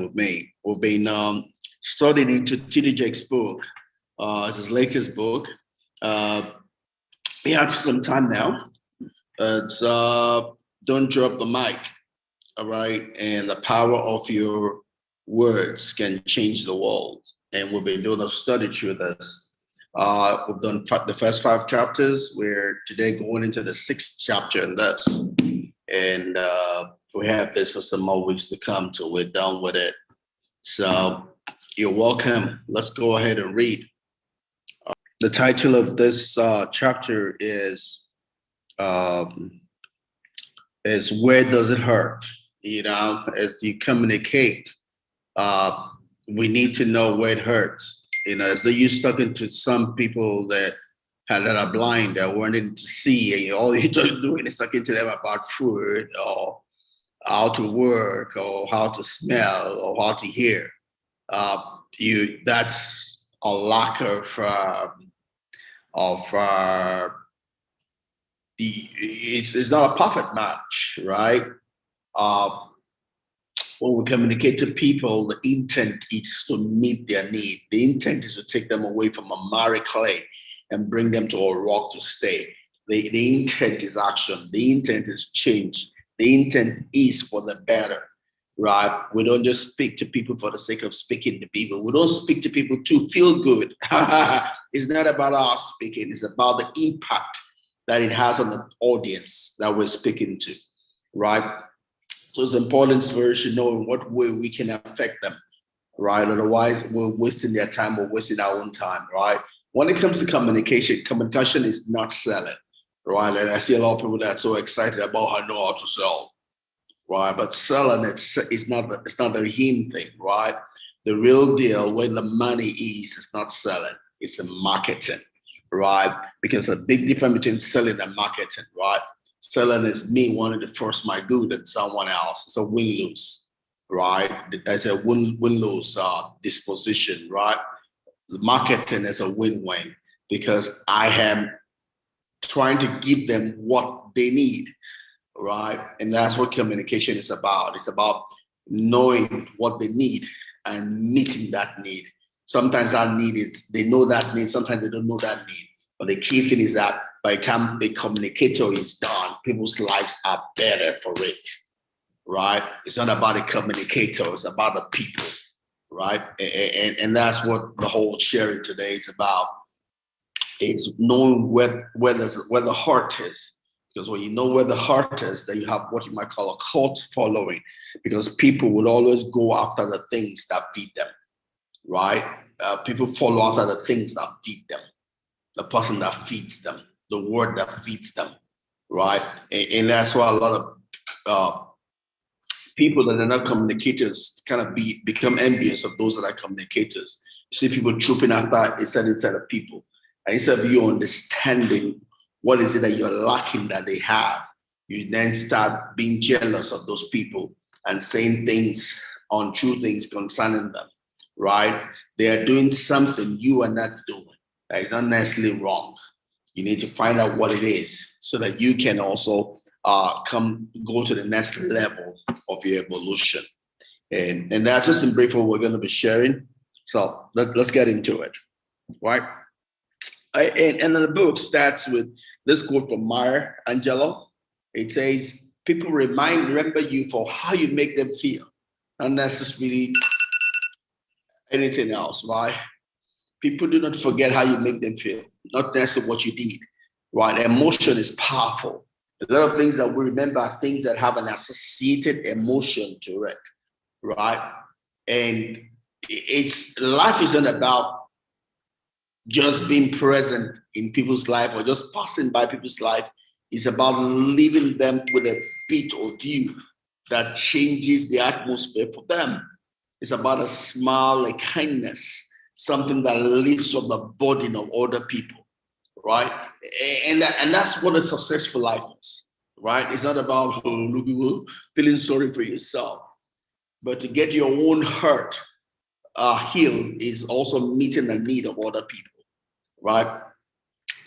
with me. We've been studying into TD Jake's book. It's his latest book. Uh, we have some time now. It's Don't Drop the Mic, all right? And the power of your words can change the world. And we've been doing a study through this. We've done the first five chapters. We're today going into the sixth chapter in this. And we have this for some more weeks to come till we're done with it. So you're welcome. Let's go ahead and read. The title of this chapter is Where Does It Hurt? As you communicate, we need to know where it hurts. As though you're talking to some people that are blind, that weren't able to see, and all you're doing is talking to them about food or how to work or how to smell or how to hear. That's a lack it's not a perfect match, right? When we communicate to people, the intent is to meet their need. The intent is to take them away from a miry clay and bring them to a rock to stay. The intent is action. The intent is change. The intent is for the better, right? We don't just speak to people for the sake of speaking to people. We don't speak to people to feel good. It's not about our speaking. It's about the impact that it has on the audience that we're speaking to, right? So it's important for us to know in what way we can affect them, right? Otherwise, we're wasting their time or wasting our own time, right? When it comes to communication is not selling, right? And I see a lot of people that are so excited about how I know how to sell, right? But selling it's not the hidden thing, right? The real deal, where the money is, it's not selling, it's a marketing, right? Because a big difference between selling and marketing, right? Selling is me wanting to force my good on someone else. It's a win-lose, right? There's a win-lose disposition, right? The marketing is a win-win because I am trying to give them what they need, right? And that's what communication is about. It's about knowing what they need and meeting that need. Sometimes that need is, they know that need, sometimes they don't know that need. But the key thing is that by the time the communicator is done, people's lives are better for it, right? It's not about the communicator, it's about the people, right? And that's what the whole sharing today is about. It's knowing where the heart is. Because when you know where the heart is, then you have what you might call a cult following. Because people will always go after the things that feed them, right? People follow after the things that feed them, the person that feeds them, the word that feeds them, right? And that's why a lot of people that are not communicators kind of become envious of those that are communicators. You see people trooping after a certain set of people. And instead of you understanding what is it that you're lacking that they have, you then start being jealous of those people and saying things, untrue things concerning them, right? They are doing something you are not doing. That is not necessarily wrong. You need to find out what it is so that you can also go to the next level of your evolution. And that's just in brief what we're going to be sharing. So let's get into it, right? And the book starts with this quote from Maya Angelou. It says, people remember you for how you make them feel, not necessarily anything else, right? People do not forget how you make them feel, not necessarily what you did, right? Emotion is powerful. A lot of things that we remember are things that have an associated emotion to it, right? And life isn't about just being present in people's life or just passing by people's life. It's about leaving them with a bit of you that changes the atmosphere for them. It's about a smile, a kindness, something that lifts up the burden of other people, right? And that's what a successful life is, right? It's not about feeling sorry for yourself, but to get your own hurt healed is also meeting the need of other people, right?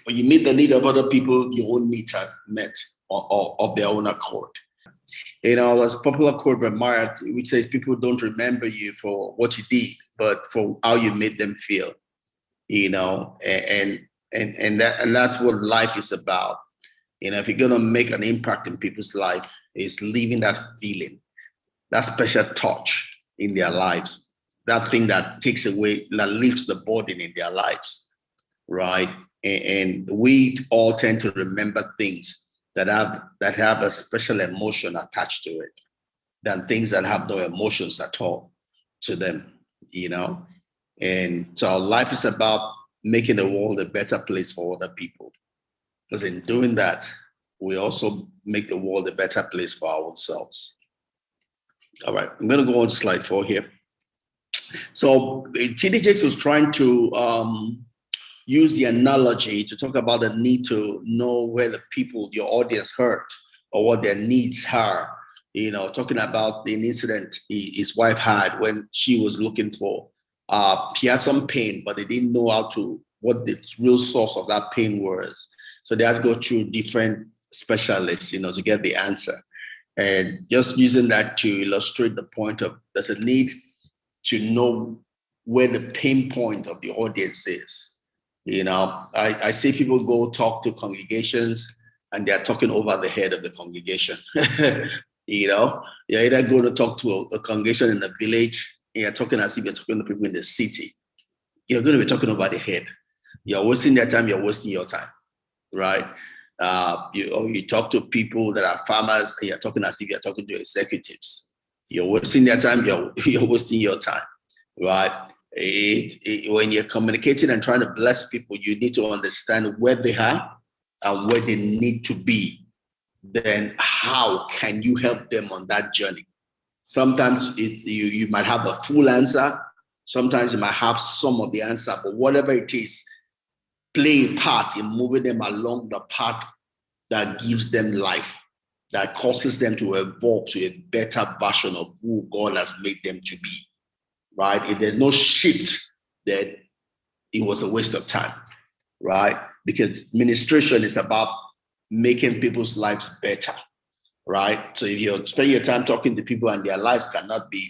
When you meet the need of other people, your own needs are met of their own accord. There's a popular quote by Maya which says, "People don't remember you for what you did, but for how you made them feel." And that's what life is about. If you're gonna make an impact in people's life, it's leaving that feeling, that special touch in their lives, that thing that takes away, that lifts the burden in their lives, right? And we all tend to remember things that have a special emotion attached to it than things that have no emotions at all to them, you know. And so life is about making the world a better place for other people. Because in doing that, we also make the world a better place for ourselves. All right, I'm going to go on to slide 4 here. So TD Jakes was trying to use the analogy to talk about the need to know where the people, your audience, hurt or what their needs are. Talking about the incident his wife had when she was looking for, she had some pain, but they didn't know what the real source of that pain was. So they had to go through different specialists, to get the answer. And just using that to illustrate the point of there's a need to know where the pain point of the audience is. I see people go talk to congregations and they're talking over the head of the congregation. You're either going to talk to a congregation in the village and you're talking as if you're talking to people in the city. You're going to be talking over the head. You're wasting their time, you're wasting your time, right? You talk to people that are farmers and you're talking as if you're talking to executives. You're wasting their time, you're wasting your time, right? When you're communicating and trying to bless people, you need to understand where they are and where they need to be. Then how can you help them on that journey? Sometimes you might have a full answer. Sometimes you might have some of the answer, but whatever it is, play a part in moving them along the path that gives them life, that causes them to evolve to a better version of who God has made them to be, right? If there's no shift, then it was a waste of time, right? Because ministration is about making people's lives better, right? So if you spend your time talking to people and their lives cannot be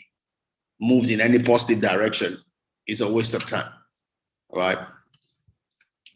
moved in any positive direction, it's a waste of time, right?